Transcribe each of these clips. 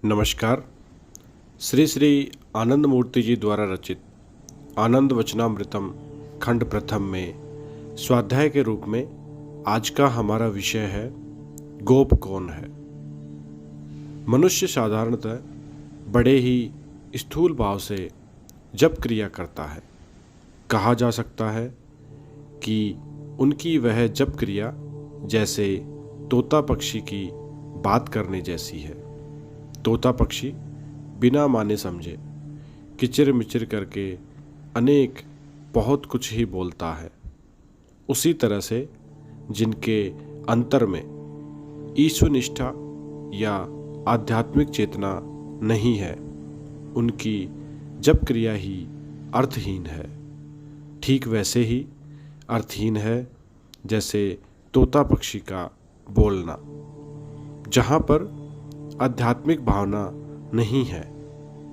नमस्कार। श्री श्री आनंद मूर्ति जी द्वारा रचित आनंद वचनामृतम खंड प्रथम में स्वाध्याय के रूप में आज का हमारा विषय है गोप कौन है। मनुष्य साधारणतः बड़े ही स्थूल भाव से जप क्रिया करता है। कहा जा सकता है कि उनकी वह जप क्रिया जैसे तोता पक्षी की बात करने जैसी है। तोता पक्षी बिना माने समझे किचिर मिचिर करके अनेक बहुत कुछ ही बोलता है। उसी तरह से जिनके अंतर में ईश्वरनिष्ठा या आध्यात्मिक चेतना नहीं है, उनकी जप क्रिया ही अर्थहीन है। ठीक वैसे ही अर्थहीन है जैसे तोता पक्षी का बोलना। जहाँ पर आध्यात्मिक भावना नहीं है,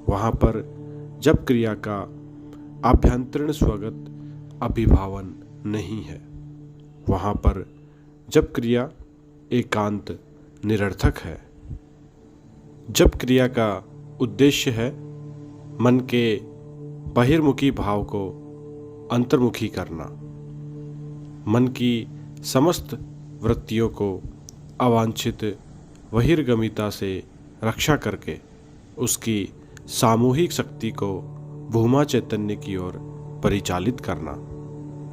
वहाँ पर जप क्रिया का आभ्यंतरीण स्वगत अभिभावन नहीं है। वहाँ पर जप क्रिया एकांत निरर्थक है। जप क्रिया का उद्देश्य है मन के बहिर्मुखी भाव को अंतर्मुखी करना, मन की समस्त वृत्तियों को अवांछित बहिर्गमिता से रक्षा करके उसकी सामूहिक शक्ति को भूमा चैतन्य की ओर परिचालित करना।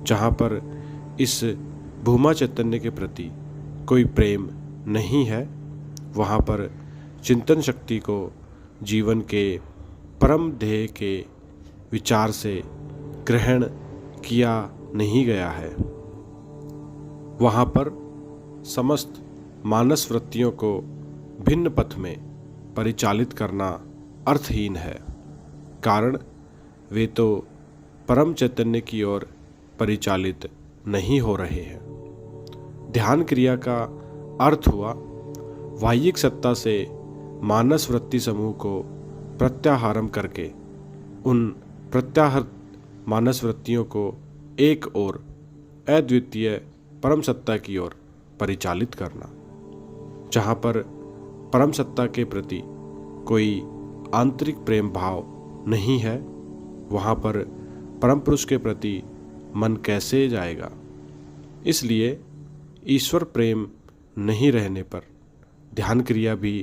जहाँ पर इस भूमा चैतन्य के प्रति कोई प्रेम नहीं है, वहाँ पर चिंतन शक्ति को जीवन के परम ध्येय के विचार से ग्रहण किया नहीं गया है। वहाँ पर समस्त मानस वृत्तियों को भिन्न पथ में परिचालित करना अर्थहीन है। कारण वे तो परम चैतन्य की ओर परिचालित नहीं हो रहे हैं। ध्यान क्रिया का अर्थ हुआ बाह्यिक सत्ता से मानस वृत्ति समूह को प्रत्याहारम करके उन प्रत्याहृत मानस वृत्तियों को एक और अद्वितीय परम सत्ता की ओर परिचालित करना। जहाँ पर परम सत्ता के प्रति कोई आंतरिक प्रेम भाव नहीं है, वहाँ पर परम पुरुष के प्रति मन कैसे जाएगा। इसलिए ईश्वर प्रेम नहीं रहने पर ध्यान क्रिया भी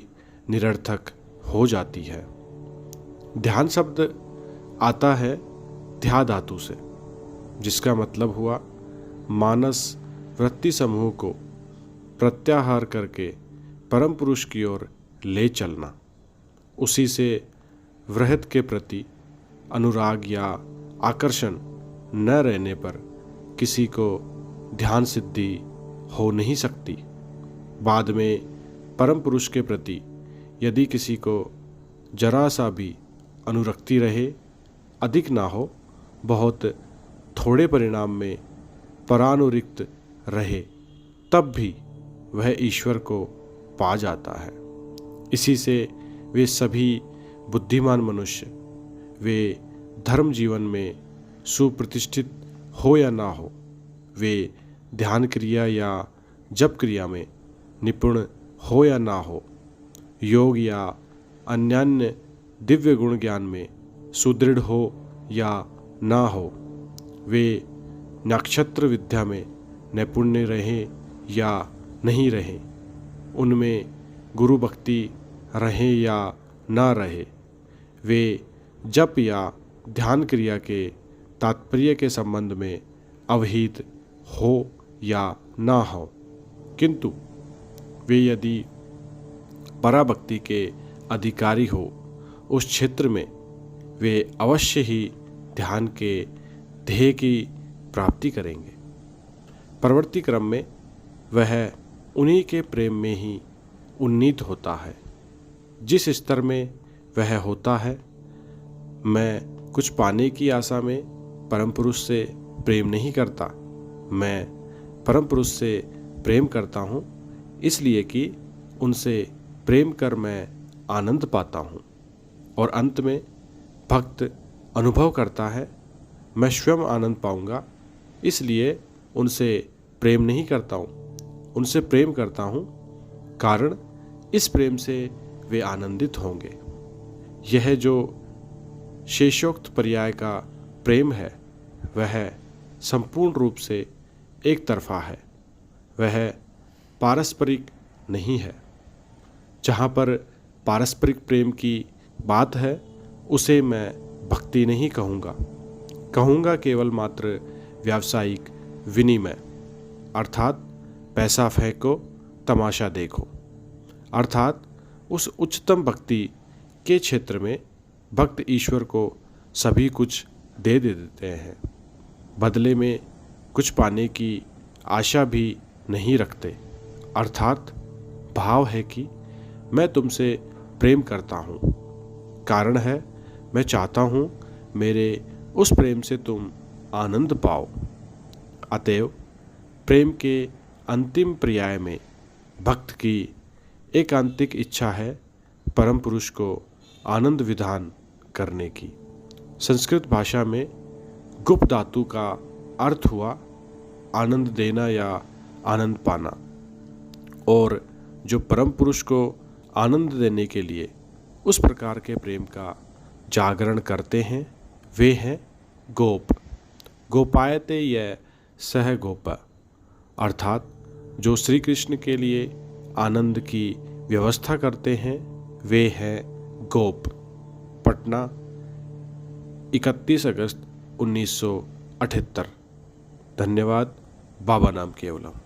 निरर्थक हो जाती है। ध्यान शब्द आता है ध्या धातु से, जिसका मतलब हुआ मानस वृत्ति समूह को प्रत्याहार करके परम पुरुष की ओर ले चलना। उसी से वृहत के प्रति अनुराग या आकर्षण न रहने पर किसी को ध्यान सिद्धि हो नहीं सकती। बाद में परम पुरुष के प्रति यदि किसी को जरा सा भी अनुरक्ति रहे, अधिक ना हो, बहुत थोड़े परिणाम में परानुरिक्त रहे, तब भी वह ईश्वर को पा जाता है। इसी से वे सभी बुद्धिमान मनुष्य, वे धर्म जीवन में सुप्रतिष्ठित हो या ना हो, वे ध्यान क्रिया या जप क्रिया में निपुण हो या ना हो, योग या अन्यान्य दिव्य गुण ज्ञान में सुदृढ़ हो या ना हो, वे नक्षत्र विद्या में नैपुण्य रहे या नहीं रहे, उनमें गुरु भक्ति रहे या ना रहे, वे जप या ध्यान क्रिया के तात्पर्य के संबंध में अवहित हो या ना हो, किंतु वे यदि पराभक्ति के अधिकारी हो, उस क्षेत्र में वे अवश्य ही ध्यान के ध्येय की प्राप्ति करेंगे। परवर्ती क्रम में वह उन्हीं के प्रेम में ही उन्नीत होता है। जिस स्तर में वह होता है, मैं कुछ पाने की आशा में परम पुरुष से प्रेम नहीं करता। मैं परम पुरुष से प्रेम करता हूँ इसलिए कि उनसे प्रेम कर मैं आनंद पाता हूँ। और अंत में भक्त अनुभव करता है, मैं स्वयं आनंद पाऊँगा, इसलिए उनसे प्रेम नहीं करता हूँ, उनसे प्रेम करता हूँ। कारण इस प्रेम से वे आनंदित होंगे। यह जो शेषोक्त पर्याय का प्रेम है वह संपूर्ण रूप से एक तरफा है, वह पारस्परिक नहीं है। जहाँ पर पारस्परिक प्रेम की बात है उसे मैं भक्ति नहीं कहूँगा केवल मात्र व्यावसायिक विनिमय, अर्थात पैसा फेंको तमाशा देखो। अर्थात उस उच्चतम भक्ति के क्षेत्र में भक्त ईश्वर को सभी कुछ दे देते हैं, बदले में कुछ पाने की आशा भी नहीं रखते। अर्थात भाव है कि मैं तुमसे प्रेम करता हूँ, कारण है मैं चाहता हूँ मेरे उस प्रेम से तुम आनंद पाओ। अतएव प्रेम के अंतिम पर्याय में भक्त की एकांतिक इच्छा है परम पुरुष को आनंद विधान करने की। संस्कृत भाषा में गुप धातु का अर्थ हुआ आनंद देना या आनंद पाना, और जो परम पुरुष को आनंद देने के लिए उस प्रकार के प्रेम का जागरण करते हैं वे हैं गोप। गोपायते यह सह गोप, अर्थात जो श्री कृष्ण के लिए आनंद की व्यवस्था करते हैं वे हैं गोप। पटना 31 अगस्त 1978। धन्यवाद। बाबा नाम केवलम।